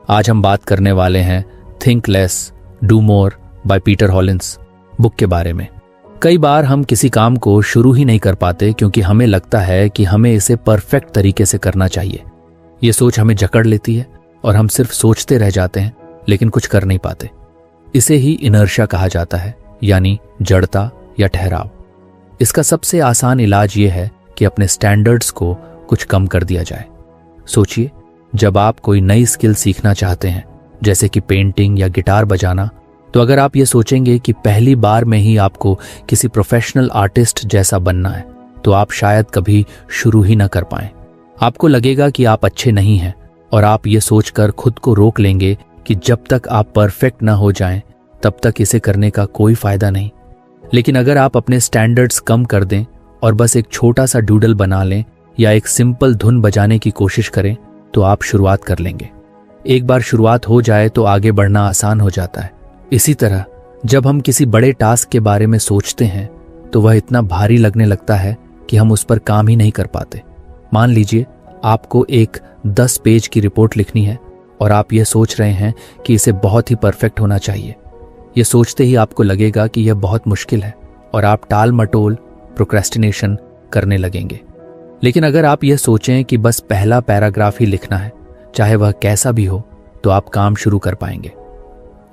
आज हम बात करने वाले हैं think less do more by Peter Hollins book के बारे में। कई बार हम किसी काम को शुरू ही नहीं कर पाते क्योंकि हमें लगता है कि हमें इसे परफेक्ट तरीके से करना चाहिए। ये सोच हमें जकड़ लेती है और हम सिर्फ सोचते रह जाते हैं लेकिन कुछ कर नहीं पाते। इसे ही इनर्शिया कहा जाता है, यानी जड़ता या ठहराव। इसका सबसे आसान इलाज ये है कि अपने स्टैंडर्ड्स को कुछ कम कर दिया जाए। सोचिए, जब आप कोई नई स्किल सीखना चाहते हैं, जैसे कि पेंटिंग या गिटार बजाना, तो अगर आप ये सोचेंगे कि पहली बार में ही आपको किसी प्रोफेशनल आर्टिस्ट जैसा बनना है, तो आप शायद कभी शुरू ही ना कर पाएं। आपको लगेगा कि आप अच्छे नहीं हैं और आप ये सोचकर खुद को रोक लेंगे कि जब तक आप परफेक्ट ना हो जाएं, तब तक इसे करने का कोई फायदा नहीं। लेकिन अगर आप अपने स्टैंडर्ड्स कम कर दें और बस एक छोटा सा डूडल बना लें या एक सिंपल धुन बजाने की कोशिश करें, तो आप शुरुआत कर लेंगे। एक बार शुरुआत हो जाए तो आगे बढ़ना आसान हो जाता है। इसी तरह जब हम किसी बड़े टास्क के बारे में सोचते हैं तो वह इतना भारी लगने लगता है कि हम उस पर काम ही नहीं कर पाते। मान लीजिए आपको एक 10 पेज की रिपोर्ट लिखनी है और आप ये सोच रहे हैं कि इसे बहुत ही परफेक्ट होना चाहिए। ये सोचते ही आपको लगेगा कि यह बहुत मुश्किल है और आप टाल मटोल प्रोक्रेस्टिनेशन करने लगेंगे। लेकिन अगर आप यह सोचें कि बस पहला पैराग्राफ ही लिखना है, चाहे वह कैसा भी हो, तो आप काम शुरू कर पाएंगे।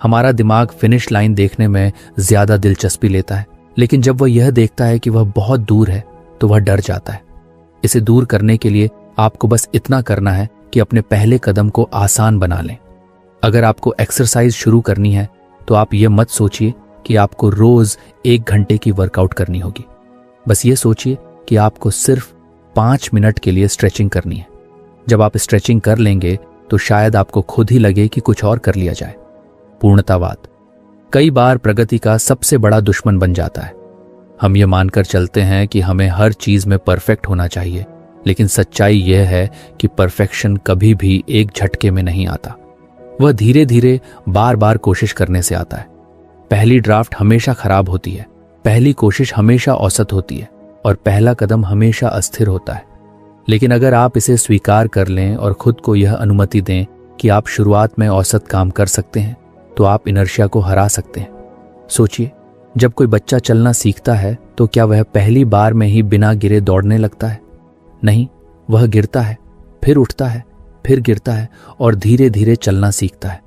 हमारा दिमाग फिनिश लाइन देखने में ज्यादा दिलचस्पी लेता है, लेकिन जब वह यह देखता है कि वह बहुत दूर है तो वह डर जाता है। इसे दूर करने के लिए आपको बस इतना करना है कि अपने पहले कदम को आसान बना लें। अगर आपको एक्सरसाइज शुरू करनी है तो आप ये मत सोचिए कि आपको रोज 1 घंटे की वर्कआउट करनी होगी। बस ये सोचिए कि आपको सिर्फ 5 मिनट के लिए स्ट्रेचिंग करनी है। जब आप स्ट्रेचिंग कर लेंगे तो शायद आपको खुद ही लगे कि कुछ और कर लिया जाए। पूर्णतावाद कई बार प्रगति का सबसे बड़ा दुश्मन बन जाता है। हम ये मानकर चलते हैं कि हमें हर चीज में परफेक्ट होना चाहिए, लेकिन सच्चाई यह है कि परफेक्शन कभी भी एक झटके में नहीं आता। वह धीरे धीरे बार बार कोशिश करने से आता है। पहली ड्राफ्ट हमेशा खराब होती है, पहली कोशिश हमेशा औसत होती है और पहला कदम हमेशा अस्थिर होता है। लेकिन अगर आप इसे स्वीकार कर लें और खुद को यह अनुमति दें कि आप शुरुआत में औसत काम कर सकते हैं, तो आप इनर्शिया को हरा सकते हैं। सोचिए, जब कोई बच्चा चलना सीखता है तो क्या वह पहली बार में ही बिना गिरे दौड़ने लगता है? नहीं, वह गिरता है, फिर उठता है, फिर गिरता है और धीरे धीरे चलना सीखता है।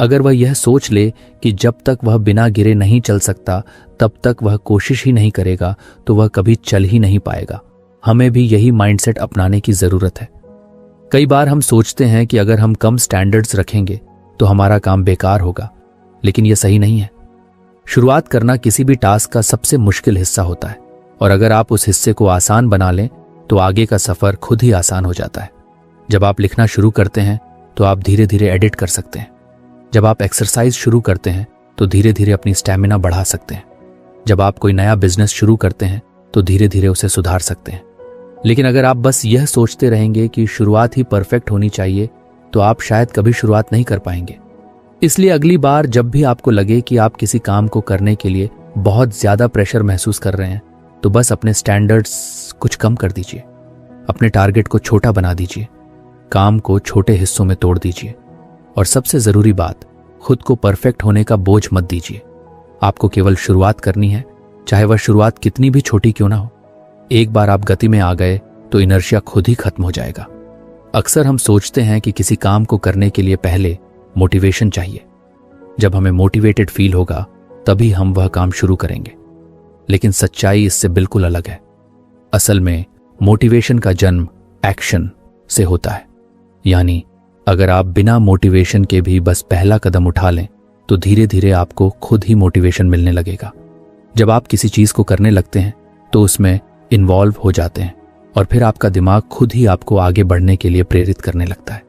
अगर वह यह सोच ले कि जब तक वह बिना गिरे नहीं चल सकता तब तक वह कोशिश ही नहीं करेगा, तो वह कभी चल ही नहीं पाएगा। हमें भी यही माइंडसेट अपनाने की जरूरत है। कई बार हम सोचते हैं कि अगर हम कम स्टैंडर्ड्स रखेंगे तो हमारा काम बेकार होगा, लेकिन यह सही नहीं है। शुरुआत करना किसी भी टास्क का सबसे मुश्किल हिस्सा होता है और अगर आप उस हिस्से को आसान बना लें तो आगे का सफर खुद ही आसान हो जाता है। जब आप लिखना शुरू करते हैं तो आप धीरे धीरे एडिट कर सकते हैं। जब आप एक्सरसाइज शुरू करते हैं तो धीरे धीरे अपनी स्टैमिना बढ़ा सकते हैं। जब आप कोई नया बिजनेस शुरू करते हैं तो धीरे धीरे उसे सुधार सकते हैं। लेकिन अगर आप बस यह सोचते रहेंगे कि शुरुआत ही परफेक्ट होनी चाहिए, तो आप शायद कभी शुरुआत नहीं कर पाएंगे। इसलिए अगली बार जब भी आपको लगे कि आप किसी काम को करने के लिए बहुत ज्यादा प्रेशर महसूस कर रहे हैं, तो बस अपने स्टैंडर्ड्स कुछ कम कर दीजिए। अपने टारगेट को छोटा बना दीजिए, काम को छोटे हिस्सों में तोड़ दीजिए और सबसे जरूरी बात, खुद को परफेक्ट होने का बोझ मत दीजिए। आपको केवल शुरुआत करनी है, चाहे वह शुरुआत कितनी भी छोटी क्यों ना हो। एक बार आप गति में आ गए तो इनर्शिया खुद ही खत्म हो जाएगा। अक्सर हम सोचते हैं कि किसी काम को करने के लिए पहले मोटिवेशन चाहिए। जब हमें मोटिवेटेड फील होगा तभी हम वह काम शुरू करेंगे, लेकिन सच्चाई इससे बिल्कुल अलग है। असल में मोटिवेशन का जन्म एक्शन से होता है। यानी अगर आप बिना मोटिवेशन के भी बस पहला कदम उठा लें तो धीरे धीरे आपको खुद ही मोटिवेशन मिलने लगेगा। जब आप किसी चीज को करने लगते हैं तो उसमें इन्वॉल्व हो जाते हैं और फिर आपका दिमाग खुद ही आपको आगे बढ़ने के लिए प्रेरित करने लगता है।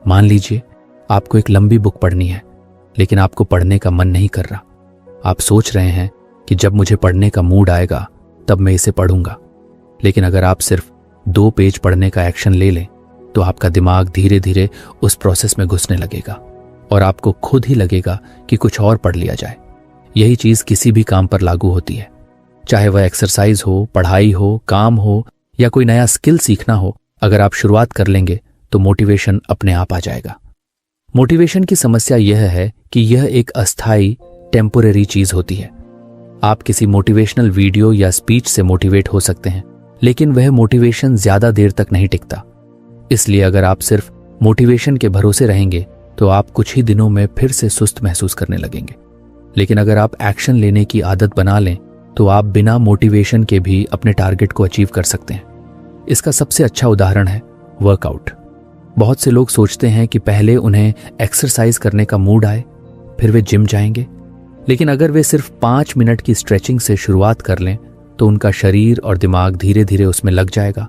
मान लीजिए आपको एक लंबी बुक पढ़नी है, लेकिन आपको पढ़ने का मन नहीं कर रहा। आप सोच रहे हैं कि जब मुझे पढ़ने का मूड आएगा तब मैं इसे पढ़ूंगा। लेकिन अगर आप सिर्फ 2 पेज पढ़ने का एक्शन ले लें तो आपका दिमाग धीरे धीरे उस प्रोसेस में घुसने लगेगा और आपको खुद ही लगेगा कि कुछ और पढ़ लिया जाए। यही चीज किसी भी काम पर लागू होती है, चाहे वह एक्सरसाइज हो, पढ़ाई हो, काम हो या कोई नया स्किल सीखना हो। अगर आप शुरुआत कर लेंगे तो मोटिवेशन अपने आप आ जाएगा। मोटिवेशन की समस्या यह है कि यह एक अस्थायी टेम्पोरेरी चीज होती है। आप किसी मोटिवेशनल वीडियो या स्पीच से मोटिवेट हो सकते हैं, लेकिन वह मोटिवेशन ज्यादा देर तक नहीं टिकता। इसलिए अगर आप सिर्फ मोटिवेशन के भरोसे रहेंगे तो आप कुछ ही दिनों में फिर से सुस्त महसूस करने लगेंगे। लेकिन अगर आप एक्शन लेने की आदत बना लें तो आप बिना मोटिवेशन के भी अपने टारगेट को अचीव कर सकते हैं। इसका सबसे अच्छा उदाहरण है वर्कआउट। बहुत से लोग सोचते हैं कि पहले उन्हें एक्सरसाइज करने का मूड आए, फिर वे जिम जाएंगे। लेकिन अगर वे सिर्फ 5 मिनट की स्ट्रेचिंग से शुरुआत कर लें तो उनका शरीर और दिमाग धीरे धीरे उसमें लग जाएगा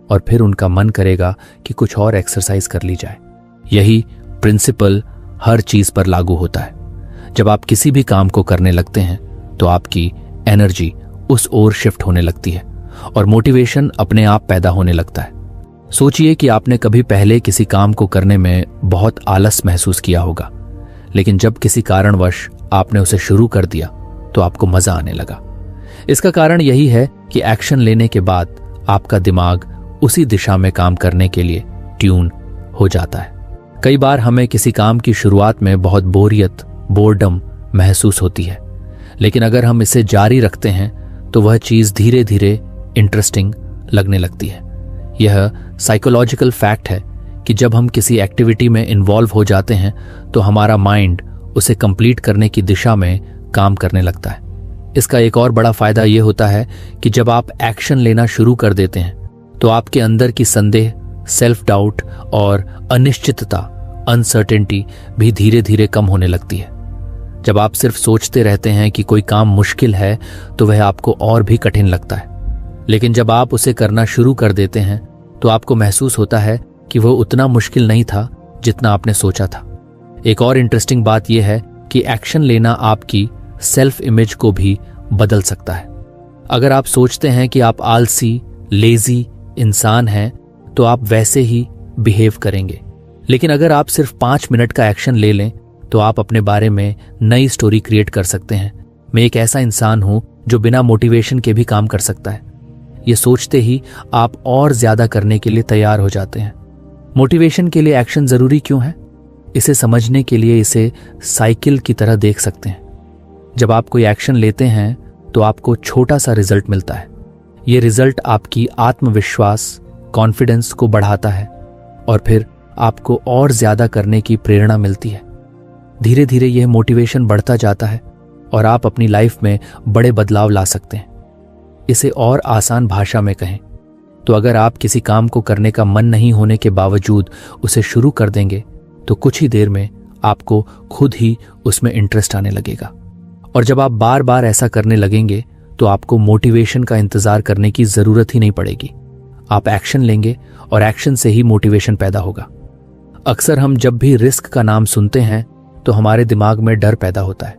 और फिर उनका मन करेगा कि कुछ और एक्सरसाइज कर ली जाए। यही प्रिंसिपल हर चीज पर लागू होता है। जब आप किसी भी काम को करने लगते हैं तो आपकी एनर्जी उस ओर शिफ्ट होने लगती है और मोटिवेशन अपने आप पैदा होने लगता है। सोचिए कि आपने कभी पहले किसी काम को करने में बहुत आलस महसूस किया होगा, लेकिन जब किसी कारणवश आपने उसे शुरू कर दिया तो आपको मजा आने लगा। इसका कारण यही है कि एक्शन लेने के बाद आपका दिमाग उसी दिशा में काम करने के लिए ट्यून हो जाता है। कई बार हमें किसी काम की शुरुआत में बहुत बोरडम महसूस होती है, लेकिन अगर हम इसे जारी रखते हैं तो वह चीज धीरे धीरे इंटरेस्टिंग लगने लगती है। यह साइकोलॉजिकल फैक्ट है कि जब हम किसी एक्टिविटी में इन्वॉल्व हो जाते हैं तो हमारा माइंड उसे कंप्लीट करने की दिशा में काम करने लगता है। इसका एक और बड़ा फायदा यह होता है कि जब आप एक्शन लेना शुरू कर देते हैं तो आपके अंदर की संदेह, सेल्फ डाउट और अनिश्चितता, अनसर्टेनिटी भी धीरे धीरे कम होने लगती है। जब आप सिर्फ सोचते रहते हैं कि कोई काम मुश्किल है तो वह आपको और भी कठिन लगता है, लेकिन जब आप उसे करना शुरू कर देते हैं तो आपको महसूस होता है कि वह उतना मुश्किल नहीं था जितना आपने सोचा था। एक और इंटरेस्टिंग बात यह है कि एक्शन लेना आपकी सेल्फ इमेज को भी बदल सकता है। अगर आप सोचते हैं कि आप आलसी, लेजी इंसान हैं तो आप वैसे ही बिहेव करेंगे। लेकिन अगर आप सिर्फ 5 मिनट का एक्शन ले लें तो आप अपने बारे में नई स्टोरी क्रिएट कर सकते हैं। मैं एक ऐसा इंसान हूं जो बिना मोटिवेशन के भी काम कर सकता है। ये सोचते ही आप और ज्यादा करने के लिए तैयार हो जाते हैं। मोटिवेशन के लिए एक्शन जरूरी क्यों है? इसे समझने के लिए इसे साइकिल की तरह देख सकते हैं। जब आप कोई एक्शन लेते हैं तो आपको छोटा सा रिजल्ट मिलता है। ये रिजल्ट आपकी आत्मविश्वास, कॉन्फिडेंस को बढ़ाता है और फिर आपको और ज्यादा करने की प्रेरणा मिलती है। धीरे धीरे यह मोटिवेशन बढ़ता जाता है और आप अपनी लाइफ में बड़े बदलाव ला सकते हैं। इसे और आसान भाषा में कहें तो अगर आप किसी काम को करने का मन नहीं होने के बावजूद उसे शुरू कर देंगे तो कुछ ही देर में आपको खुद ही उसमें इंटरेस्ट आने लगेगा। और जब आप बार बार ऐसा करने लगेंगे तो आपको मोटिवेशन का इंतजार करने की जरूरत ही नहीं पड़ेगी। आप एक्शन लेंगे और एक्शन से ही मोटिवेशन पैदा होगा। अक्सर हम जब भी रिस्क का नाम सुनते हैं तो हमारे दिमाग में डर पैदा होता है।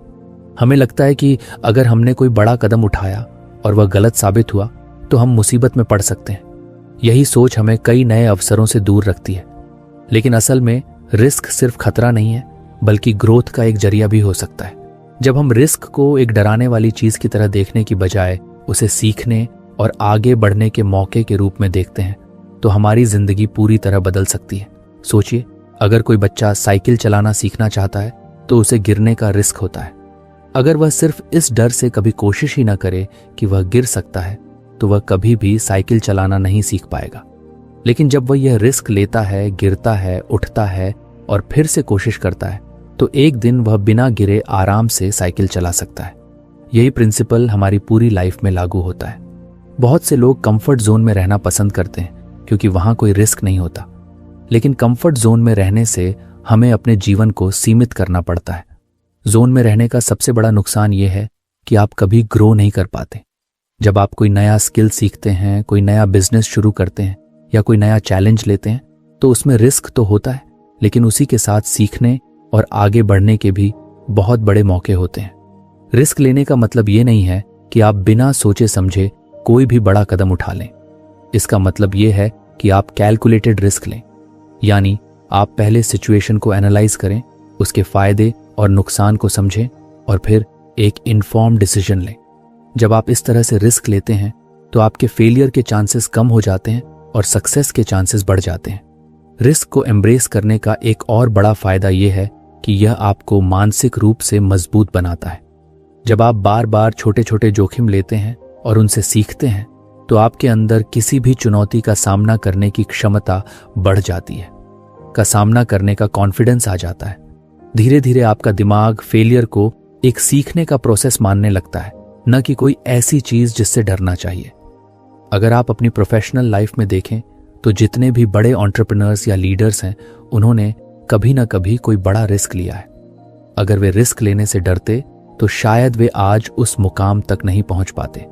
हमें लगता है कि अगर हमने कोई बड़ा कदम उठाया और वह गलत साबित हुआ तो हम मुसीबत में पड़ सकते हैं। यही सोच हमें कई नए अवसरों से दूर रखती है। लेकिन असल में रिस्क सिर्फ खतरा नहीं है, बल्कि ग्रोथ का एक जरिया भी हो सकता है। जब हम रिस्क को एक डराने वाली चीज की तरह देखने की बजाय उसे सीखने और आगे बढ़ने के मौके के रूप में देखते हैं तो हमारी जिंदगी पूरी तरह बदल सकती है। सोचिए, अगर कोई बच्चा साइकिल चलाना सीखना चाहता है तो उसे गिरने का रिस्क होता है। अगर वह सिर्फ इस डर से कभी कोशिश ही ना करे कि वह गिर सकता है तो वह कभी भी साइकिल चलाना नहीं सीख पाएगा। लेकिन जब वह यह रिस्क लेता है, गिरता है, उठता है और फिर से कोशिश करता है तो एक दिन वह बिना गिरे आराम से साइकिल चला सकता है। यही प्रिंसिपल हमारी पूरी लाइफ में लागू होता है। बहुत से लोग कंफर्ट जोन में रहना पसंद करते हैं क्योंकि वहां कोई रिस्क नहीं होता। लेकिन कंफर्ट जोन में रहने से हमें अपने जीवन को सीमित करना पड़ता है। जोन में रहने का सबसे बड़ा नुकसान यह है कि आप कभी ग्रो नहीं कर पाते। जब आप कोई नया स्किल सीखते हैं, कोई नया बिजनेस शुरू करते हैं या कोई नया चैलेंज लेते हैं तो उसमें रिस्क तो होता है, लेकिन उसी के साथ सीखने और आगे बढ़ने के भी बहुत बड़े मौके होते हैं। रिस्क लेने का मतलब ये नहीं है कि आप बिना सोचे समझे कोई भी बड़ा कदम उठा लें। इसका मतलब ये है कि आप कैलकुलेटेड रिस्क लें, यानी आप पहले सिचुएशन को एनालाइज करें, उसके फायदे और नुकसान को समझें और फिर एक इन्फॉर्म डिसीजन लें। जब आप इस तरह से रिस्क लेते हैं तो आपके फेलियर के चांसेस कम हो जाते हैं और सक्सेस के चांसेस बढ़ जाते हैं। रिस्क को एम्ब्रेस करने का एक और बड़ा फायदा यह है कि यह आपको मानसिक रूप से मजबूत बनाता है। जब आप बार बार छोटे छोटे जोखिम लेते हैं और उनसे सीखते हैं तो आपके अंदर किसी भी चुनौती का सामना करने की क्षमता बढ़ जाती है, का सामना करने का कॉन्फिडेंस आ जाता है। धीरे धीरे आपका दिमाग फेलियर को एक सीखने का प्रोसेस मानने लगता है, न कि कोई ऐसी चीज जिससे डरना चाहिए। अगर आप अपनी प्रोफेशनल लाइफ में देखें तो जितने भी बड़े एंटरप्रेन्योर्स या लीडर्स हैं, उन्होंने कभी ना कभी कोई बड़ा रिस्क लिया है। अगर वे रिस्क लेने से डरते तो शायद वे आज उस मुकाम तक नहीं पहुंच पाते।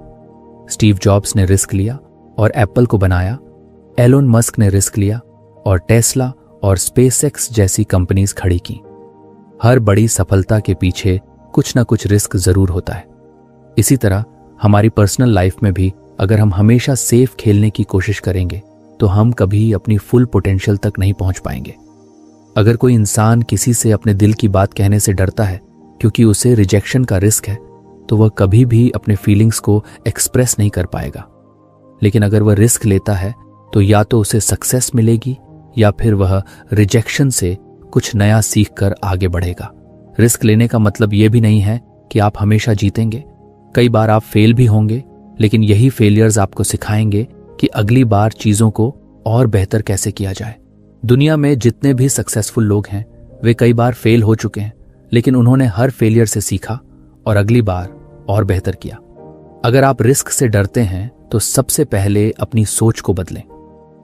स्टीव जॉब्स ने रिस्क लिया और एप्पल को बनाया। एलोन मस्क ने रिस्क लिया और टेस्ला और स्पेसएक्स जैसी कंपनीज खड़ी की। हर बड़ी सफलता के पीछे कुछ ना कुछ रिस्क जरूर होता है। इसी तरह हमारी पर्सनल लाइफ में भी अगर हम हमेशा सेफ खेलने की कोशिश करेंगे तो हम कभी अपनी फुल पोटेंशियल तक नहीं पहुंच पाएंगे। अगर कोई इंसान किसी से अपने दिल की बात कहने से डरता है क्योंकि उसे रिजेक्शन का रिस्क है, तो वह कभी भी अपने फीलिंग्स को एक्सप्रेस नहीं कर पाएगा। लेकिन अगर वह रिस्क लेता है तो या तो उसे सक्सेस मिलेगी या फिर वह रिजेक्शन से कुछ नया सीख कर आगे बढ़ेगा। रिस्क लेने का मतलब यह भी नहीं है कि आप हमेशा जीतेंगे। कई बार आप फेल भी होंगे, लेकिन यही फेलियर्स आपको सिखाएंगे कि अगली बार चीजों को और बेहतर कैसे किया जाए। दुनिया में जितने भी सक्सेसफुल लोग हैं वे कई बार फेल हो चुके हैं, लेकिन उन्होंने हर फेलियर से सीखा और अगली बार और बेहतर किया। अगर आप रिस्क से डरते हैं तो सबसे पहले अपनी सोच को बदलें।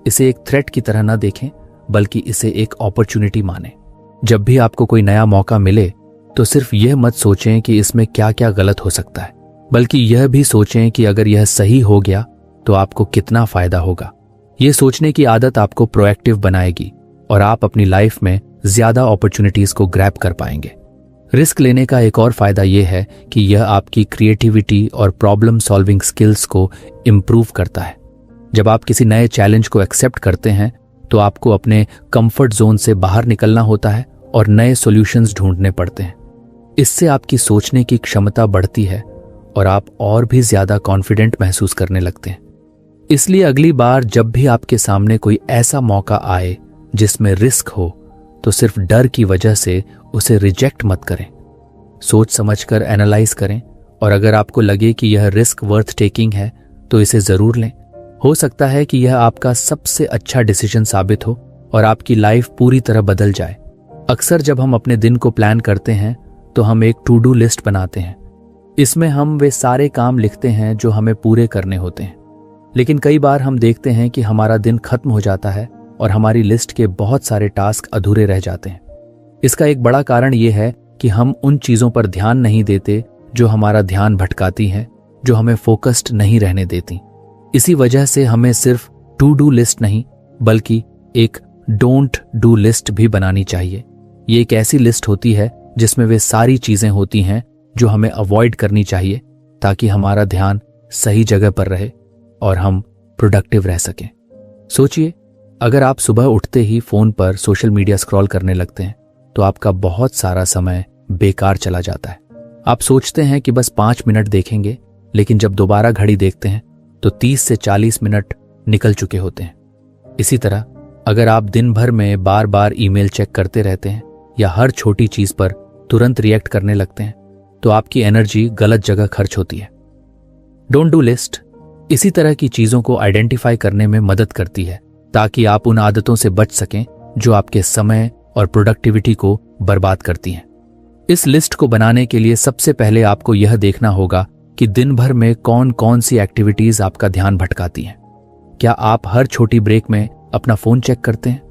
इसे एक थ्रेट की तरह न देखें, बल्कि इसे एक अपॉर्चुनिटी मानें। जब भी आपको कोई नया मौका मिले तो सिर्फ यह मत सोचें कि इसमें क्या क्या गलत हो सकता है, बल्कि यह भी सोचें कि अगर यह सही हो गया तो आपको कितना फायदा होगा। यह सोचने की आदत आपको प्रोएक्टिव बनाएगी और आप अपनी लाइफ में ज्यादा अपॉर्चुनिटीज को ग्रैब कर पाएंगे। रिस्क लेने का एक और फायदा यह है कि यह आपकी क्रिएटिविटी और प्रॉब्लम सॉल्विंग स्किल्स को इम्प्रूव करता है। जब आप किसी नए चैलेंज को एक्सेप्ट करते हैं तो आपको अपने कंफर्ट जोन से बाहर निकलना होता है और नए सॉल्यूशंस ढूंढने पड़ते हैं। इससे आपकी सोचने की क्षमता बढ़ती है और आप और भी ज्यादा कॉन्फिडेंट महसूस करने लगते हैं। इसलिए अगली बार जब भी आपके सामने कोई ऐसा मौका आए जिसमें रिस्क हो तो सिर्फ डर की वजह से उसे रिजेक्ट मत करें। सोच समझकर एनालाइज करें और अगर आपको लगे कि यह रिस्क वर्थ टेकिंग है तो इसे जरूर लें। हो सकता है कि यह आपका सबसे अच्छा डिसीजन साबित हो और आपकी लाइफ पूरी तरह बदल जाए। अक्सर जब हम अपने दिन को प्लान करते हैं तो हम एक टू डू लिस्ट बनाते हैं। इसमें हम वे सारे काम लिखते हैं जो हमें पूरे करने होते हैं, लेकिन कई बार हम देखते हैं कि हमारा दिन खत्म हो जाता है और हमारी लिस्ट के बहुत सारे टास्क अधूरे रह जाते हैं। इसका एक बड़ा कारण यह है कि हम उन चीजों पर ध्यान नहीं देते जो हमारा ध्यान भटकाती हैं, जो हमें फोकस्ड नहीं रहने देती। इसी वजह से हमें सिर्फ टू डू लिस्ट नहीं बल्कि एक डोंट डू लिस्ट भी बनानी चाहिए। ये एक ऐसी लिस्ट होती है जिसमें वे सारी चीजें होती हैं जो हमें अवॉइड करनी चाहिए ताकि हमारा ध्यान सही जगह पर रहे और हम प्रोडक्टिव रह सकें। सोचिए, अगर आप सुबह उठते ही फोन पर सोशल मीडिया स्क्रॉल करने लगते हैं तो आपका बहुत सारा समय बेकार चला जाता है। आप सोचते हैं कि बस 5 मिनट देखेंगे, लेकिन जब दोबारा घड़ी देखते हैं तो 30 से 40 मिनट निकल चुके होते हैं। इसी तरह अगर आप दिन भर में बार बार ईमेल चेक करते रहते हैं या हर छोटी चीज पर तुरंत रिएक्ट करने लगते हैं तो आपकी एनर्जी गलत जगह खर्च होती है। डोंट डू लिस्ट इसी तरह की चीजों को आइडेंटिफाई करने में मदद करती है ताकि आप उन आदतों से बच सकें जो आपके समय और प्रोडक्टिविटी को बर्बाद करती हैं। इस लिस्ट को बनाने के लिए सबसे पहले आपको यह देखना होगा कि दिन भर में कौन कौन सी एक्टिविटीज आपका ध्यान भटकाती हैं। क्या आप हर छोटी ब्रेक में अपना फोन चेक करते हैं?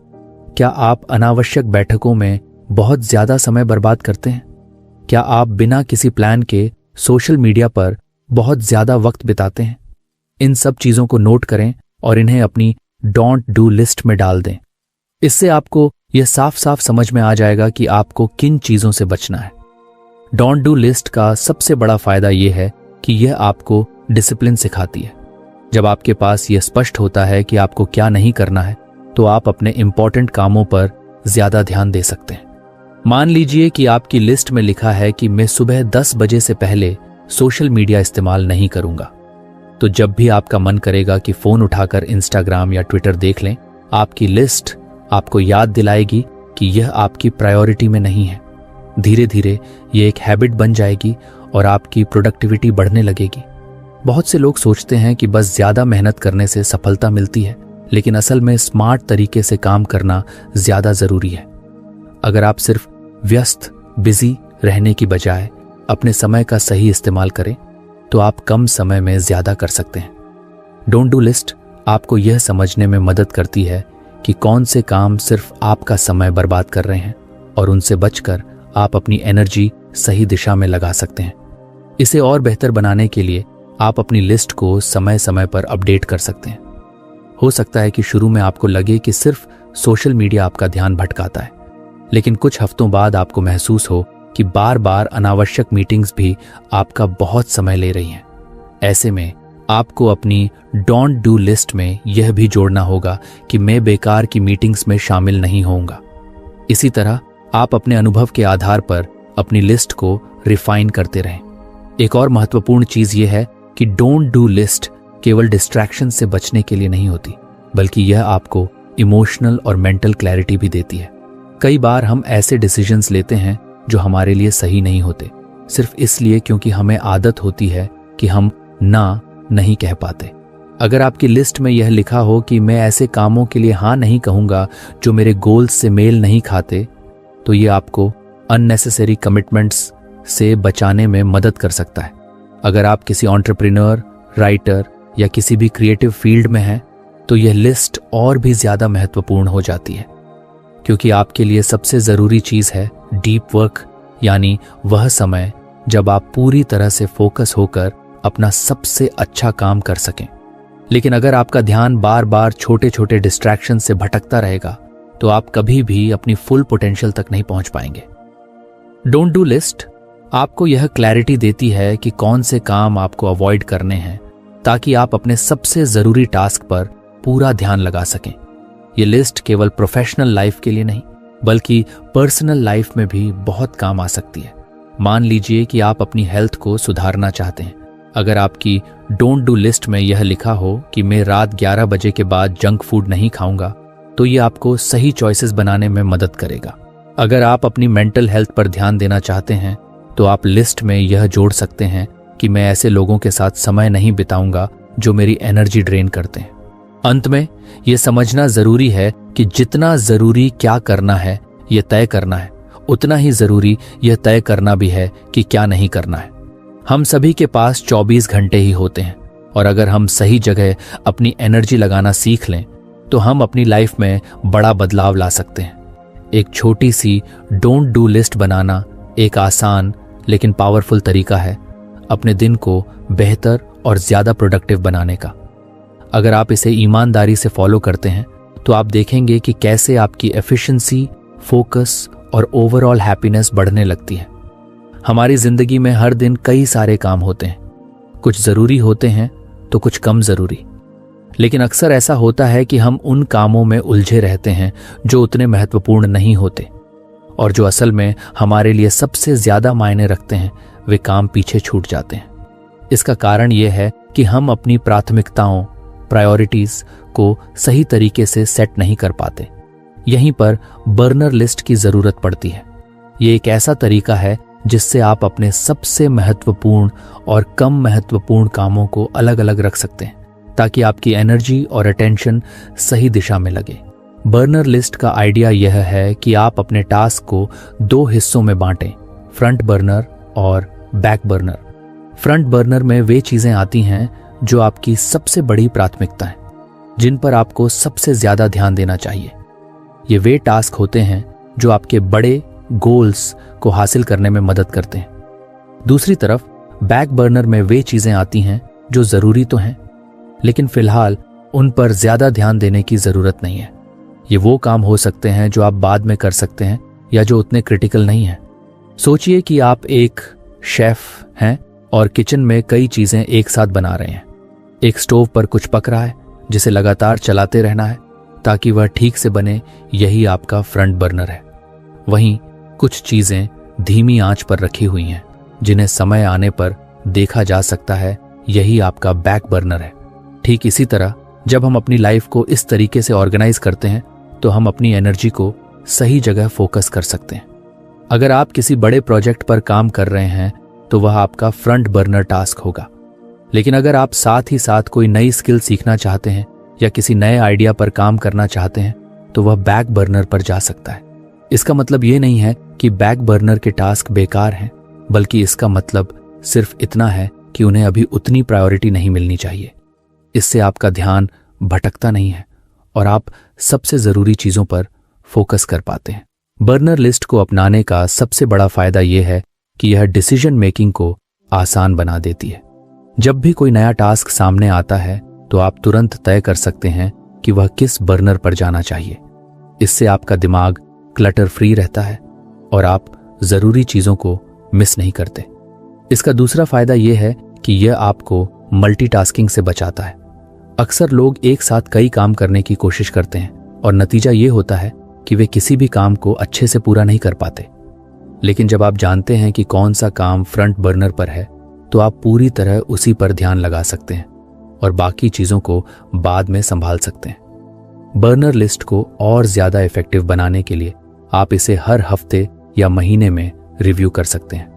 क्या आप अनावश्यक बैठकों में बहुत ज्यादा समय बर्बाद करते हैं? क्या आप बिना किसी प्लान के सोशल मीडिया पर बहुत ज्यादा वक्त बिताते हैं? इन सब चीजों को नोट करें और इन्हें अपनी डोंट डू लिस्ट में डाल दें। इससे आपको यह साफ साफ समझ में आ जाएगा कि आपको किन चीजों से बचना है। डोंट डू लिस्ट का सबसे बड़ा फायदा यह है कि यह आपको डिसिप्लिन सिखाती है। जब आपके पास यह स्पष्ट होता है कि आपको क्या नहीं करना है तो आप अपने इंपॉर्टेंट कामों पर ज्यादा ध्यान दे सकते हैं। मान लीजिए कि आपकी लिस्ट में लिखा है कि मैं सुबह 10 बजे से पहले सोशल मीडिया इस्तेमाल नहीं करूंगा, तो जब भी आपका मन करेगा कि फोन उठाकर इंस्टाग्राम या ट्विटर देख लें, आपकी लिस्ट आपको याद दिलाएगी कि यह आपकी प्रायोरिटी में नहीं है। धीरे धीरे ये एक हैबिट बन जाएगी और आपकी प्रोडक्टिविटी बढ़ने लगेगी। बहुत से लोग सोचते हैं कि बस ज्यादा मेहनत करने से सफलता मिलती है, लेकिन असल में स्मार्ट तरीके से काम करना ज्यादा जरूरी है। अगर आप सिर्फ व्यस्त बिजी रहने की बजाय अपने समय का सही इस्तेमाल करें तो आप कम समय में ज्यादा कर सकते हैं। डोंट डू लिस्ट आपको यह समझने में मदद करती है कि कौन से काम सिर्फ आपका समय बर्बाद कर रहे हैं और उनसे बचकर आप अपनी एनर्जी सही दिशा में लगा सकते हैं। इसे और बेहतर बनाने के लिए आप अपनी लिस्ट को समय समय पर अपडेट कर सकते हैं। हो सकता है कि शुरू में आपको लगे कि सिर्फ सोशल मीडिया आपका ध्यान भटकाता है, लेकिन कुछ हफ्तों बाद आपको महसूस हो कि बार बार अनावश्यक मीटिंग्स भी आपका बहुत समय ले रही हैं। ऐसे में आपको अपनी डोंट डू लिस्ट में यह भी जोड़ना होगा कि मैं बेकार की मीटिंग्स में शामिल नहीं होऊंगा। इसी तरह आप अपने अनुभव के आधार पर अपनी लिस्ट को रिफाइन करते रहें। एक और महत्वपूर्ण चीज यह है कि डोंट डू लिस्ट केवल डिस्ट्रैक्शन से बचने के लिए नहीं होती, बल्कि यह आपको इमोशनल और मेंटल क्लैरिटी भी देती है। कई बार हम ऐसे डिसीजंस लेते हैं जो हमारे लिए सही नहीं होते, सिर्फ इसलिए क्योंकि हमें आदत होती है कि हम ना नहीं कह पाते। अगर आपकी लिस्ट में यह लिखा हो कि मैं ऐसे कामों के लिए हाँ नहीं कहूंगा जो मेरे गोल्स से मेल नहीं खाते, तो ये आपको अननेसेसरी कमिटमेंट्स से बचाने में मदद कर सकता है। अगर आप किसी एंटरप्रेन्योर, राइटर या किसी भी क्रिएटिव फील्ड में हैं, तो यह लिस्ट और भी ज्यादा महत्वपूर्ण हो जाती है, क्योंकि आपके लिए सबसे जरूरी चीज है डीप वर्क, यानी वह समय जब आप पूरी तरह से फोकस होकर अपना सबसे अच्छा काम कर सकें। लेकिन अगर आपका ध्यान बार बार छोटे छोटे डिस्ट्रैक्शन से भटकता रहेगा, तो आप कभी भी अपनी फुल पोटेंशियल तक नहीं पहुंच पाएंगे। डोंट डू लिस्ट आपको यह क्लैरिटी देती है कि कौन से काम आपको अवॉइड करने हैं, ताकि आप अपने सबसे जरूरी टास्क पर पूरा ध्यान लगा सकें। यह लिस्ट केवल प्रोफेशनल लाइफ के लिए नहीं, बल्कि पर्सनल लाइफ में भी बहुत काम आ सकती है। मान लीजिए कि आप अपनी हेल्थ को सुधारना चाहते हैं। अगर आपकी डोंट डू लिस्ट में यह लिखा हो कि मैं रात 11 बजे के बाद जंक फूड नहीं खाऊंगा, तो ये आपको सही चॉइसेस बनाने में मदद करेगा। अगर आप अपनी मेंटल हेल्थ पर ध्यान देना चाहते हैं, तो आप लिस्ट में यह जोड़ सकते हैं कि मैं ऐसे लोगों के साथ समय नहीं बिताऊंगा जो मेरी एनर्जी ड्रेन करते हैं। अंत में यह समझना जरूरी है कि जितना जरूरी क्या करना है यह तय करना है, उतना ही जरूरी यह तय करना भी है कि क्या नहीं करना है। हम सभी के पास 24 घंटे ही होते हैं, और अगर हम सही जगह अपनी एनर्जी लगाना सीख लें, तो हम अपनी लाइफ में बड़ा बदलाव ला सकते हैं। एक छोटी सी डोंट डू लिस्ट बनाना एक आसान लेकिन पावरफुल तरीका है अपने दिन को बेहतर और ज्यादा प्रोडक्टिव बनाने का। अगर आप इसे ईमानदारी से फॉलो करते हैं, तो आप देखेंगे कि कैसे आपकी एफिशिएंसी, फोकस और ओवरऑल हैप्पीनेस बढ़ने लगती है। हमारी जिंदगी में हर दिन कई सारे काम होते हैं, कुछ जरूरी होते हैं तो कुछ कम जरूरी, लेकिन अक्सर ऐसा होता है कि हम उन कामों में उलझे रहते हैं जो उतने महत्वपूर्ण नहीं होते, और जो असल में हमारे लिए सबसे ज्यादा मायने रखते हैं वे काम पीछे छूट जाते हैं। इसका कारण यह है कि हम अपनी प्राथमिकताओं, प्रायोरिटीज को सही तरीके से सेट नहीं कर पाते। यहीं पर बर्नर लिस्ट की जरूरत पड़ती है। ये एक ऐसा तरीका है जिससे आप अपने सबसे महत्वपूर्ण और कम महत्वपूर्ण कामों को अलग अलग रख सकते हैं, ताकि आपकी एनर्जी और अटेंशन सही दिशा में लगे। बर्नर लिस्ट का आइडिया यह है कि आप अपने टास्क को 2 हिस्सों में बांटें, फ्रंट बर्नर और बैक बर्नर। फ्रंट बर्नर में वे चीजें आती हैं जो आपकी सबसे बड़ी प्राथमिकता है, जिन पर आपको सबसे ज्यादा ध्यान देना चाहिए। ये वे टास्क होते हैं जो आपके बड़े गोल्स को हासिल करने में मदद करते हैं। दूसरी तरफ बैक बर्नर में वे चीजें आती हैं जो जरूरी तो हैं, लेकिन फिलहाल उन पर ज्यादा ध्यान देने की जरूरत नहीं है। ये वो काम हो सकते हैं जो आप बाद में कर सकते हैं या जो उतने क्रिटिकल नहीं हैं। सोचिए कि आप एक शेफ हैं और किचन में कई चीजें एक साथ बना रहे हैं। एक स्टोव पर कुछ पक रहा है जिसे लगातार चलाते रहना है ताकि वह ठीक से बने, यही आपका फ्रंट बर्नर है। वहीं कुछ चीजें धीमी आंच पर रखी हुई हैं जिन्हें समय आने पर देखा जा सकता है, यही आपका बैक बर्नर है। ठीक इसी तरह जब हम अपनी लाइफ को इस तरीके से ऑर्गेनाइज करते हैं, तो हम अपनी एनर्जी को सही जगह फोकस कर सकते हैं। अगर आप किसी बड़े प्रोजेक्ट पर काम कर रहे हैं तो वह आपका फ्रंट बर्नर टास्क होगा। लेकिन अगर आप साथ ही साथ कोई नई स्किल सीखना चाहते हैं या किसी नए आइडिया पर काम करना चाहते हैं तो वह बैक बर्नर पर जा सकता है। इसका मतलब ये नहीं है कि बैक बर्नर के टास्क बेकार हैं, बल्कि इसका मतलब सिर्फ इतना है कि उन्हें अभी उतनी प्रायोरिटी नहीं मिलनी चाहिए। इससे आपका ध्यान भटकता नहीं है और आप सबसे जरूरी चीजों पर फोकस कर पाते हैं। बर्नर लिस्ट को अपनाने का सबसे बड़ा फायदा यह है कि यह डिसीजन मेकिंग को आसान बना देती है। जब भी कोई नया टास्क सामने आता है तो आप तुरंत तय कर सकते हैं कि वह किस बर्नर पर जाना चाहिए। इससे आपका दिमाग क्लटर फ्री रहता है और आप जरूरी चीजों को मिस नहीं करते। इसका दूसरा फायदा यह है कि यह आपको मल्टीटास्किंग से बचाता है। अक्सर लोग एक साथ कई काम करने की कोशिश करते हैं और नतीजा यह होता है कि वे किसी भी काम को अच्छे से पूरा नहीं कर पाते। लेकिन जब आप जानते हैं कि कौन सा काम फ्रंट बर्नर पर है तो आप पूरी तरह उसी पर ध्यान लगा सकते हैं और बाकी चीजों को बाद में संभाल सकते हैं। बर्नर लिस्ट को और ज्यादा इफेक्टिव बनाने के लिए आप इसे हर हफ्ते या महीने में रिव्यू कर सकते हैं,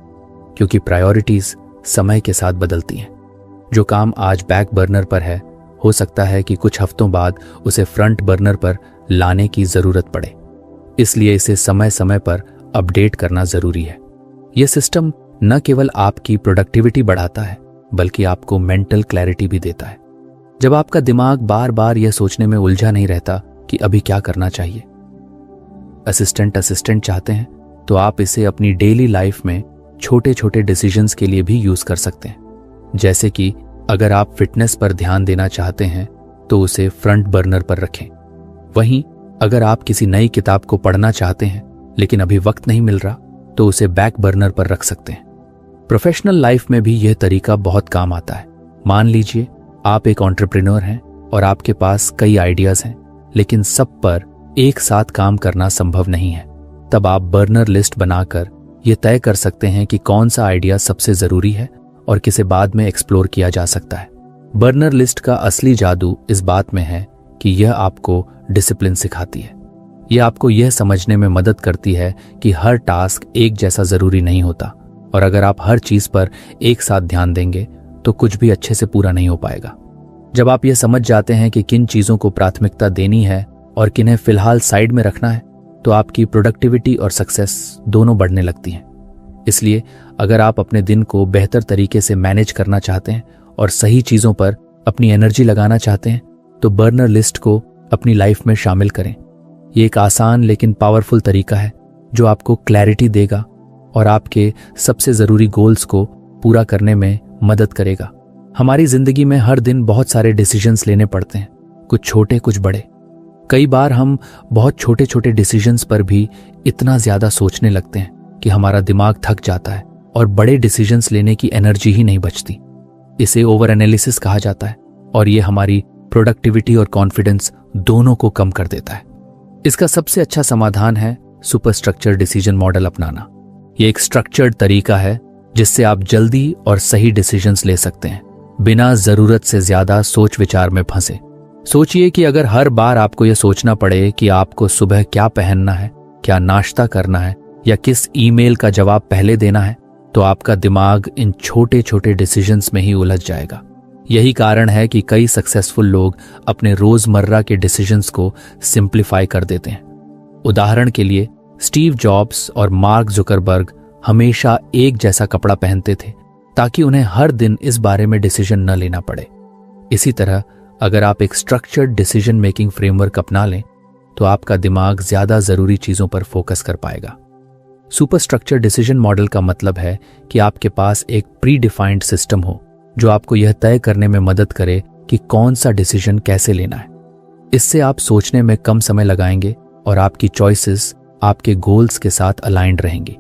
क्योंकि प्रायोरिटीज समय के साथ बदलती हैं। जो काम आज बैक बर्नर पर है हो सकता है कि कुछ हफ्तों बाद उसे फ्रंट बर्नर पर लाने की जरूरत पड़े। इसलिए इसे समय समय पर अपडेट करना जरूरी है। यह सिस्टम न केवल आपकी प्रोडक्टिविटी बढ़ाता है बल्कि आपको मेंटल क्लैरिटी भी देता है। जब आपका दिमाग बार बार यह सोचने में उलझा नहीं रहता कि अभी क्या करना चाहिए। असिस्टेंट चाहते हैं तो आप इसे अपनी डेली लाइफ में छोटे छोटे डिसीजंस के लिए भी यूज कर सकते हैं। जैसे कि अगर आप फिटनेस पर ध्यान देना चाहते हैं तो उसे फ्रंट बर्नर पर रखें। वहीं अगर आप किसी नई किताब को पढ़ना चाहते हैं लेकिन अभी वक्त नहीं मिल रहा तो उसे बैक बर्नर पर रख सकते हैं। प्रोफेशनल लाइफ में भी यह तरीका बहुत काम आता है। मान लीजिए आप एक एंटरप्रेन्योर हैं और आपके पास कई आइडियाज हैं, लेकिन सब पर एक साथ काम करना संभव नहीं है। तब आप बर्नर लिस्ट बनाकर यह तय कर सकते हैं कि कौन सा आइडिया सबसे जरूरी है और किसे बाद में एक्सप्लोर किया जा सकता है। बर्नर लिस्ट का असली जादू इस बात में है कि यह आपको डिसिप्लिन सिखाती है। यह आपको यह समझने में मदद करती है कि हर टास्क एक जैसा जरूरी नहीं होता और अगर आप हर चीज पर एक साथ ध्यान देंगे तो कुछ भी अच्छे से पूरा नहीं हो पाएगा। जब आप यह समझ जाते हैं कि किन चीजों को प्राथमिकता देनी है और किन्हें फिलहाल साइड में रखना है तो आपकी प्रोडक्टिविटी और सक्सेस दोनों बढ़ने लगती हैं। इसलिए अगर आप अपने दिन को बेहतर तरीके से मैनेज करना चाहते हैं और सही चीजों पर अपनी एनर्जी लगाना चाहते हैं तो बर्नर लिस्ट को अपनी लाइफ में शामिल करें। ये एक आसान लेकिन पावरफुल तरीका है जो आपको क्लैरिटी देगा और आपके सबसे जरूरी गोल्स को पूरा करने में मदद करेगा। हमारी जिंदगी में हर दिन बहुत सारे डिसीजंस लेने पड़ते हैं, कुछ छोटे कुछ बड़े। कई बार हम बहुत छोटे छोटे डिसीजंस पर भी इतना ज्यादा सोचने लगते हैं कि हमारा दिमाग थक जाता है और बड़े डिसीजंस लेने की एनर्जी ही नहीं बचती। इसे ओवर एनालिसिस कहा जाता है और ये हमारी प्रोडक्टिविटी और कॉन्फिडेंस दोनों को कम कर देता है। इसका सबसे अच्छा समाधान है सुपर स्ट्रक्चर डिसीजन मॉडल अपनाना। यह एक स्ट्रक्चर्ड तरीका है जिससे आप जल्दी और सही डिसीजंस ले सकते हैं बिना जरूरत से ज्यादा सोच विचार में फंसे। सोचिए कि अगर हर बार आपको यह सोचना पड़े कि आपको सुबह क्या पहनना है, क्या नाश्ता करना है या किस ईमेल का जवाब पहले देना है, तो आपका दिमाग इन छोटे छोटे डिसीजंस में ही उलझ जाएगा। यही कारण है कि कई सक्सेसफुल लोग अपने रोजमर्रा के डिसीजंस को सिंप्लीफाई कर देते हैं। उदाहरण के लिए स्टीव जॉब्स और मार्क जुकरबर्ग हमेशा एक जैसा कपड़ा पहनते थे ताकि उन्हें हर दिन इस बारे में डिसीजन न लेना पड़े। इसी तरह अगर आप एक स्ट्रक्चर्ड डिसीजन मेकिंग फ्रेमवर्क अपना लें तो आपका दिमाग ज्यादा जरूरी चीजों पर फोकस कर पाएगा। सुपर स्ट्रक्चर डिसीजन मॉडल का मतलब है कि आपके पास एक प्री डिफाइंड सिस्टम हो जो आपको यह तय करने में मदद करे कि कौन सा डिसीजन कैसे लेना है। इससे आप सोचने में कम समय लगाएंगे और आपकी चॉइसेस आपके गोल्स के साथ अलाइंड रहेंगी।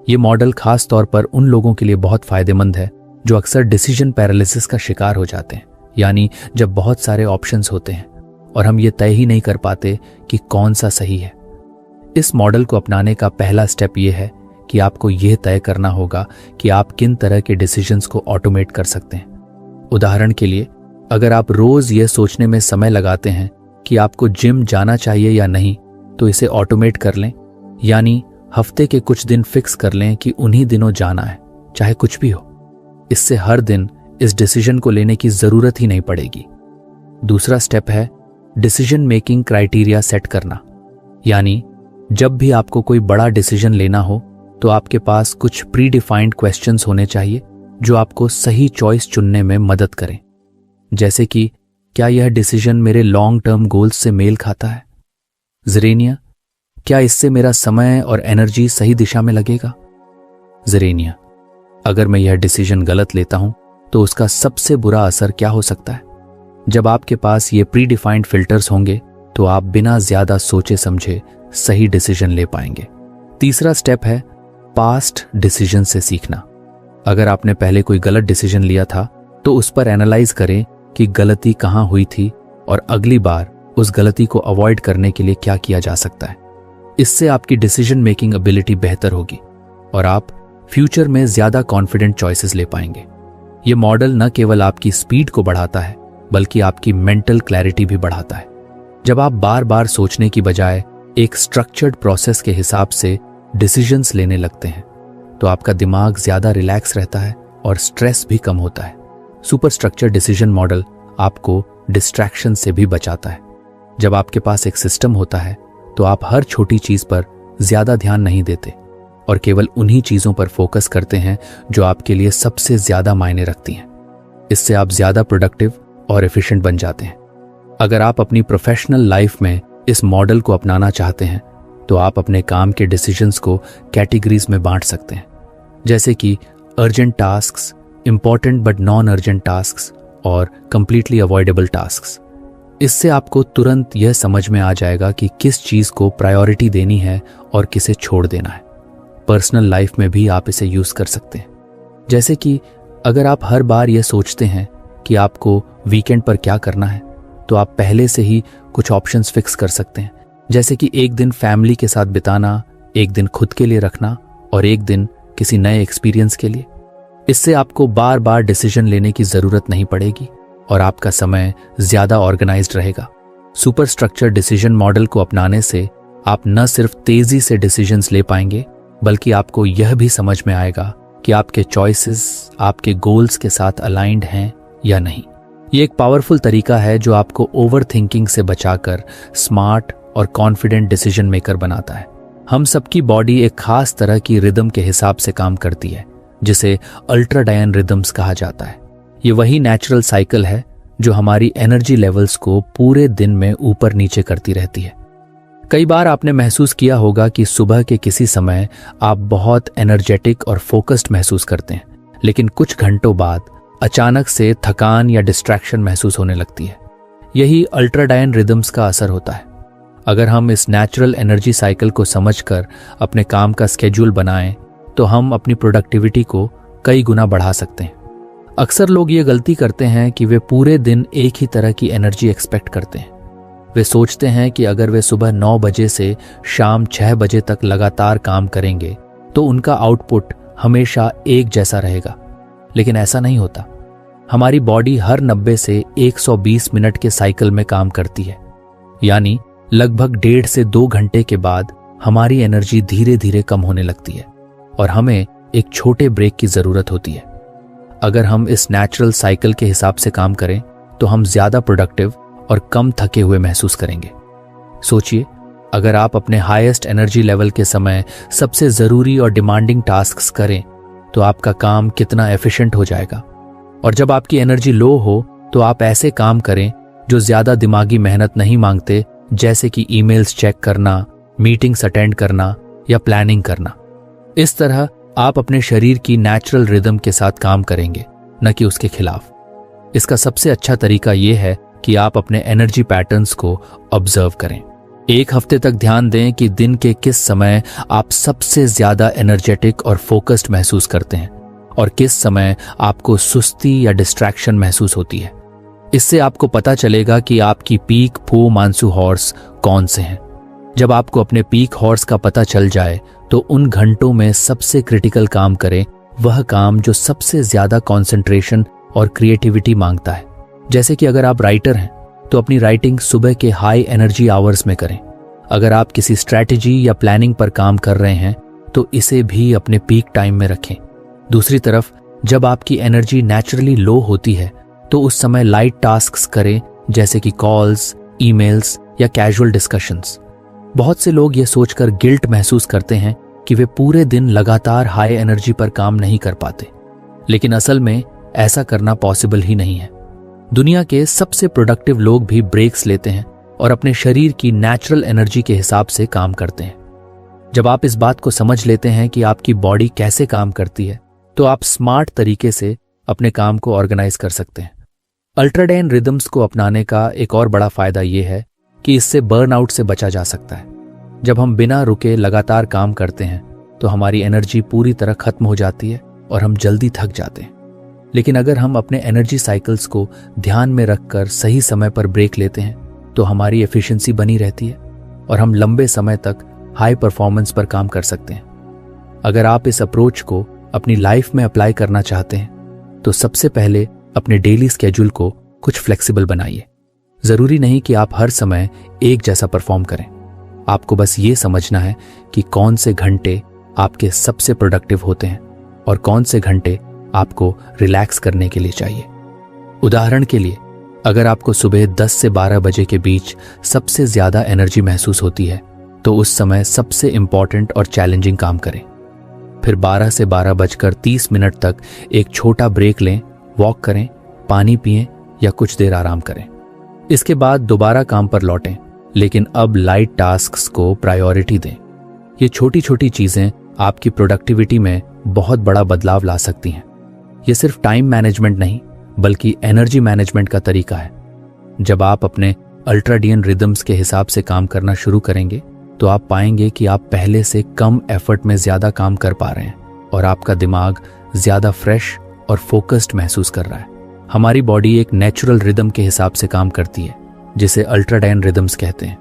ये मॉडल खास तौर पर उन लोगों के लिए बहुत फायदेमंद है जो अक्सर डिसीजन पैरालिसिस का शिकार हो जाते हैं, यानी जब बहुत सारे ऑप्शंस होते हैं और हम ये तय ही नहीं कर पाते कि कौन सा सही है। इस मॉडल को अपनाने का पहला स्टेप ये है कि आपको यह तय करना होगा कि आप किन तरह के डिसीजंस को ऑटोमेट कर सकते हैं। उदाहरण के लिए अगर आप रोज यह सोचने में समय लगाते हैं कि आपको जिम जाना चाहिए या नहीं, तो इसे ऑटोमेट कर लें, यानी हफ्ते के कुछ दिन फिक्स कर लें कि उन्हीं दिनों जाना है, चाहे कुछ भी हो। इससे हर दिन इस डिसीजन को लेने की जरूरत ही नहीं पड़ेगी। दूसरा स्टेप है डिसीजन मेकिंग क्राइटेरिया सेट करना, यानी जब भी आपको कोई बड़ा डिसीजन लेना हो तो आपके पास कुछ प्री डिफाइंड क्वेश्चंस होने चाहिए जो आपको सही चॉइस चुनने में मदद करें। जैसे कि क्या यह डिसीजन मेरे लॉन्ग टर्म गोल्स से मेल खाता है? ज़ेरेनिया, क्या इससे मेरा समय और एनर्जी सही दिशा में लगेगा? ज़ेरेनिया, अगर मैं यह डिसीजन गलत लेता हूं तो उसका सबसे बुरा असर क्या हो सकता है? जब आपके पास ये प्री डिफाइंड फिल्टर्स होंगे तो आप बिना ज्यादा सोचे समझे सही डिसीजन ले पाएंगे। तीसरा स्टेप है पास्ट डिसीजन से सीखना। अगर आपने पहले कोई गलत डिसीजन लिया था तो उस पर एनालाइज करें कि गलती कहां हुई थी और अगली बार उस गलती को अवॉइड करने के लिए क्या किया जा सकता है। इससे आपकी डिसीजन मेकिंग एबिलिटी बेहतर होगी और आप फ्यूचर में ज्यादा कॉन्फिडेंट चॉइसेस ले पाएंगे। ये मॉडल न केवल आपकी स्पीड को बढ़ाता है बल्कि आपकी मेंटल क्लैरिटी भी बढ़ाता है। जब आप बार बार सोचने की बजाय एक स्ट्रक्चर्ड प्रोसेस के हिसाब से डिसीजंस लेने लगते हैं तो आपका दिमाग ज्यादा रिलैक्स रहता है और स्ट्रेस भी कम होता है। सुपर स्ट्रक्चर्ड डिसीजन मॉडल आपको डिस्ट्रैक्शन से भी बचाता है। जब आपके पास एक सिस्टम होता है तो आप हर छोटी चीज पर ज्यादा ध्यान नहीं देते और केवल उन्हीं चीजों पर फोकस करते हैं जो आपके लिए सबसे ज्यादा मायने रखती हैं। इससे आप ज्यादा प्रोडक्टिव और एफिशिएंट बन जाते हैं। अगर आप अपनी प्रोफेशनल लाइफ में इस मॉडल को अपनाना चाहते हैं तो आप अपने काम के डिसीजंस को कैटेगरीज में बांट सकते हैं, जैसे कि urgent tasks, important but non urgent tasks और कंप्लीटली अवॉइडेबल टास्क्स। इससे आपको तुरंत यह समझ में आ जाएगा कि किस चीज को प्रायोरिटी देनी है और किसे छोड़ देना है। पर्सनल लाइफ में भी आप इसे यूज कर सकते हैं, जैसे कि अगर आप हर बार यह सोचते हैं कि आपको वीकेंड पर क्या करना है तो आप पहले से ही कुछ ऑप्शंस फिक्स कर सकते हैं, जैसे कि एक दिन फैमिली के साथ बिताना, एक दिन खुद के लिए रखना और एक दिन किसी नए एक्सपीरियंस के लिए। इससे आपको बार बार डिसीजन लेने की जरूरत नहीं पड़ेगी और आपका समय ज्यादा ऑर्गेनाइज्ड रहेगा। सुपर स्ट्रक्चर डिसीजन मॉडल को अपनाने से आप न सिर्फ तेजी से डिसीजंस ले पाएंगे बल्कि आपको यह भी समझ में आएगा कि आपके चॉइसेस आपके गोल्स के साथ अलाइंड हैं या नहीं। ये एक पावरफुल तरीका है जो आपको ओवर थिंकिंग से बचाकर स्मार्ट और कॉन्फिडेंट डिसीजन मेकर बनाता है। हम सबकी बॉडी एक खास तरह की रिदम के हिसाब से काम करती है जिसे अल्ट्राडायन रिदम्स कहा जाता है। ये वही नेचुरल साइकिल है जो हमारी एनर्जी लेवल्स को पूरे दिन में ऊपर नीचे करती रहती है। कई बार आपने महसूस किया होगा कि सुबह के किसी समय आप बहुत एनर्जेटिक और फोकस्ड महसूस करते हैं, लेकिन कुछ घंटों बाद अचानक से थकान या डिस्ट्रैक्शन महसूस होने लगती है। यही अल्ट्राडायन रिदम्स का असर होता है। अगर हम इस नेचुरल एनर्जी साइकिल को समझकर अपने काम का स्केड्यूल बनाएं तो हम अपनी प्रोडक्टिविटी को कई गुना बढ़ा सकते हैं। अक्सर लोग ये गलती करते हैं कि वे पूरे दिन एक ही तरह की एनर्जी एक्सपेक्ट करते हैं। वे सोचते हैं कि अगर वे सुबह 9 बजे से शाम 6 बजे तक लगातार काम करेंगे तो उनका आउटपुट हमेशा एक जैसा रहेगा, लेकिन ऐसा नहीं होता। हमारी बॉडी हर 90 से 120 मिनट के साइकिल में काम करती है, यानी लगभग 1.5 से 2 घंटे के बाद हमारी एनर्जी धीरे धीरे कम होने लगती है और हमें एक छोटे ब्रेक की जरूरत होती है। अगर हम इस नेचुरल साइकिल के हिसाब से काम करें तो हम ज्यादा प्रोडक्टिव और कम थके हुए महसूस करेंगे। सोचिए, अगर आप अपने हाईएस्ट एनर्जी लेवल के समय सबसे जरूरी और डिमांडिंग टास्क्स करें तो आपका काम कितना एफिशिएंट हो जाएगा। और जब आपकी एनर्जी लो हो तो आप ऐसे काम करें जो ज्यादा दिमागी मेहनत नहीं मांगते, जैसे कि ईमेल्स चेक करना, मीटिंग्स अटेंड करना या प्लानिंग करना। इस तरह आप अपने शरीर की नेचुरल रिदम के साथ काम करेंगे, न कि उसके खिलाफ। इसका सबसे अच्छा तरीका यह है कि आप अपने एनर्जी पैटर्न्स को ऑब्जर्व करें। एक हफ्ते तक ध्यान दें कि दिन के किस समय आप सबसे ज्यादा एनर्जेटिक और फोकस्ड महसूस करते हैं और किस समय आपको सुस्ती या डिस्ट्रैक्शन महसूस होती है। इससे आपको पता चलेगा कि आपकी पीक फू मानसू हॉर्स कौन से हैं। जब आपको अपने पीक हॉर्स का पता चल जाए तो उन घंटों में सबसे क्रिटिकल काम करें, वह काम जो सबसे ज्यादा कंसंट्रेशन और क्रिएटिविटी मांगता है। जैसे कि अगर आप राइटर हैं तो अपनी राइटिंग सुबह के हाई एनर्जी आवर्स में करें, अगर आप किसी स्ट्रैटेजी या प्लानिंग पर काम कर रहे हैं तो इसे भी अपने पीक टाइम में रखें। दूसरी तरफ जब आपकी एनर्जी नेचुरली लो होती है तो उस समय लाइट टास्क्स करें, जैसे कि कॉल्स, ईमेल्स या कैजुअल डिस्कशंस। बहुत से लोग ये सोचकर गिल्ट महसूस करते हैं कि वे पूरे दिन लगातार हाई एनर्जी पर काम नहीं कर पाते, लेकिन असल में ऐसा करना पॉसिबल ही नहीं है। दुनिया के सबसे प्रोडक्टिव लोग भी ब्रेक्स लेते हैं और अपने शरीर की नेचुरल एनर्जी के हिसाब से काम करते हैं। जब आप इस बात को समझ लेते हैं कि आपकी बॉडी कैसे काम करती है, तो आप स्मार्ट तरीके से अपने काम को ऑर्गेनाइज कर सकते हैं। अल्ट्राडाइन रिदम्स को अपनाने का एक और बड़ा फायदा यह है कि इससे बर्नआउट से बचा जा सकता है। जब हम बिना रुके लगातार काम करते हैं तो हमारी एनर्जी पूरी तरह खत्म हो जाती है और हम जल्दी थक जाते हैं। लेकिन अगर हम अपने एनर्जी साइकिल्स को ध्यान में रखकर सही समय पर ब्रेक लेते हैं तो हमारी एफिशिएंसी बनी रहती है और हम लंबे समय तक हाई परफॉर्मेंस पर काम कर सकते हैं। अगर आप इस अप्रोच को अपनी लाइफ में अप्लाई करना चाहते हैं तो सबसे पहले अपने डेली स्केड्यूल को कुछ फ्लेक्सिबल बनाइए। जरूरी नहीं कि आप हर समय एक जैसा परफॉर्म करें। आपको बस ये समझना है कि कौन से घंटे आपके सबसे प्रोडक्टिव होते हैं और कौन से घंटे आपको रिलैक्स करने के लिए चाहिए। उदाहरण के लिए, अगर आपको सुबह 10 से 12 बजे के बीच सबसे ज्यादा एनर्जी महसूस होती है तो उस समय सबसे इंपॉर्टेंट और चैलेंजिंग काम करें। फिर 12 से 12:30 तक एक छोटा ब्रेक लें, वॉक करें, पानी पिएं या कुछ देर आराम करें। इसके बाद दोबारा काम पर लौटें, लेकिन अब लाइट टास्क्स को प्रायोरिटी दें। ये छोटी छोटी चीजें आपकी प्रोडक्टिविटी में बहुत बड़ा बदलाव ला सकती हैं। ये सिर्फ टाइम मैनेजमेंट नहीं बल्कि एनर्जी मैनेजमेंट का तरीका है। जब आप अपने अल्ट्राडियन रिदम्स के हिसाब से काम करना शुरू करेंगे तो आप पाएंगे कि आप पहले से कम एफर्ट में ज्यादा काम कर पा रहे हैं और आपका दिमाग ज्यादा फ्रेश और फोकस्ड महसूस कर रहा है। हमारी बॉडी एक नेचुरल रिदम के हिसाब से काम करती है जिसे अल्ट्राडाइन रिदम्स कहते हैं।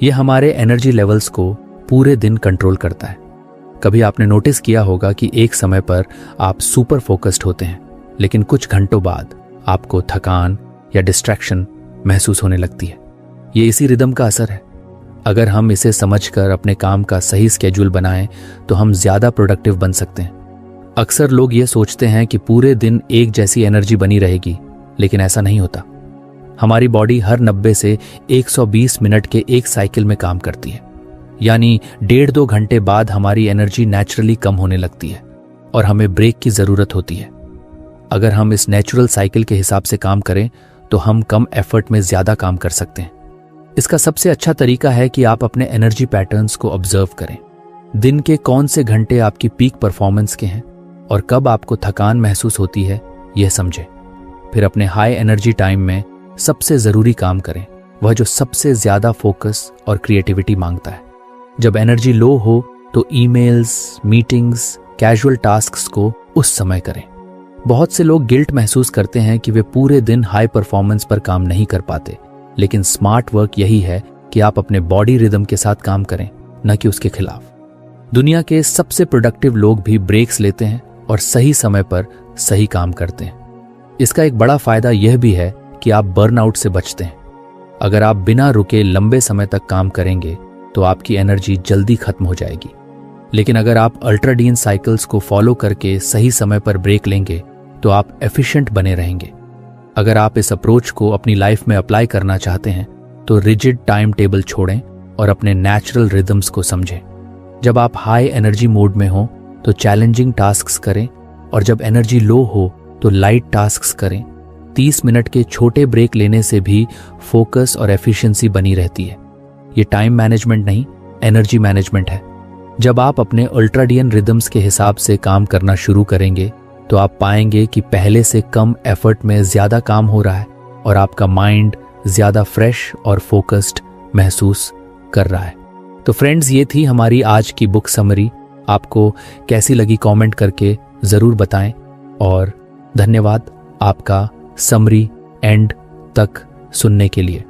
यह हमारे एनर्जी लेवल्स को पूरे दिन कंट्रोल करता है। कभी आपने नोटिस किया होगा कि एक समय पर आप सुपर फोकस्ड होते हैं, लेकिन कुछ घंटों बाद आपको थकान या डिस्ट्रैक्शन महसूस होने लगती है। ये इसी रिदम का असर है। अगर हम इसे समझकर अपने काम का सही स्केड्यूल बनाएं तो हम ज्यादा प्रोडक्टिव बन सकते हैं। अक्सर लोग ये सोचते हैं कि पूरे दिन एक जैसी एनर्जी बनी रहेगी, लेकिन ऐसा नहीं होता। हमारी बॉडी हर 90 से 120 मिनट के एक साइकिल में काम करती है, यानी 1.5-2 घंटे बाद हमारी एनर्जी नेचुरली कम होने लगती है और हमें ब्रेक की जरूरत होती है। अगर हम इस नेचुरल साइकिल के हिसाब से काम करें तो हम कम एफर्ट में ज्यादा काम कर सकते हैं। इसका सबसे अच्छा तरीका है कि आप अपने एनर्जी पैटर्न्स को ऑब्जर्व करें। दिन के कौन से घंटे आपकी पीक परफॉर्मेंस के हैं और कब आपको थकान महसूस होती है, यह समझें। फिर अपने हाई एनर्जी टाइम में सबसे जरूरी काम करें, वह जो सबसे ज्यादा फोकस और क्रिएटिविटी मांगता है। जब एनर्जी लो हो तो ईमेल्स, मीटिंग्स, कैजुअल टास्क्स को उस समय करें। बहुत से लोग गिल्ट महसूस करते हैं कि वे पूरे दिन हाई परफॉर्मेंस पर काम नहीं कर पाते, लेकिन स्मार्ट वर्क यही है कि आप अपने बॉडी रिदम के साथ काम करें, न कि उसके खिलाफ। दुनिया के सबसे प्रोडक्टिव लोग भी ब्रेक्स लेते हैं और सही समय पर सही काम करते हैं। इसका एक बड़ा फायदा यह भी है कि आप बर्नआउट से बचते हैं। अगर आप बिना रुके लंबे समय तक काम करेंगे तो आपकी एनर्जी जल्दी खत्म हो जाएगी, लेकिन अगर आप अल्ट्राडियन साइकिल्स को फॉलो करके सही समय पर ब्रेक लेंगे तो आप एफिशिएंट बने रहेंगे। अगर आप इस अप्रोच को अपनी लाइफ में अप्लाई करना चाहते हैं तो रिजिड टाइम टेबल छोड़ें और अपने नेचुरल रिदम्स को समझें। जब आप हाई एनर्जी मोड में हो तो चैलेंजिंग टास्क्स करें और जब एनर्जी लो हो तो लाइट टास्क्स करें। 30 मिनट के छोटे ब्रेक लेने से भी फोकस और एफिशिएंसी बनी रहती है। ये टाइम मैनेजमेंट नहीं, एनर्जी मैनेजमेंट है। जब आप अपने अल्ट्राडियन रिदम्स के हिसाब से काम करना शुरू करेंगे तो आप पाएंगे कि पहले से कम एफर्ट में ज्यादा काम हो रहा है और आपका माइंड ज्यादा फ्रेश और फोकस्ड महसूस कर रहा है। तो फ्रेंड्स, ये थी हमारी आज की बुक समरी। आपको कैसी लगी कमेंट करके जरूर बताएं और धन्यवाद आपका समरी एंड तक सुनने के लिए।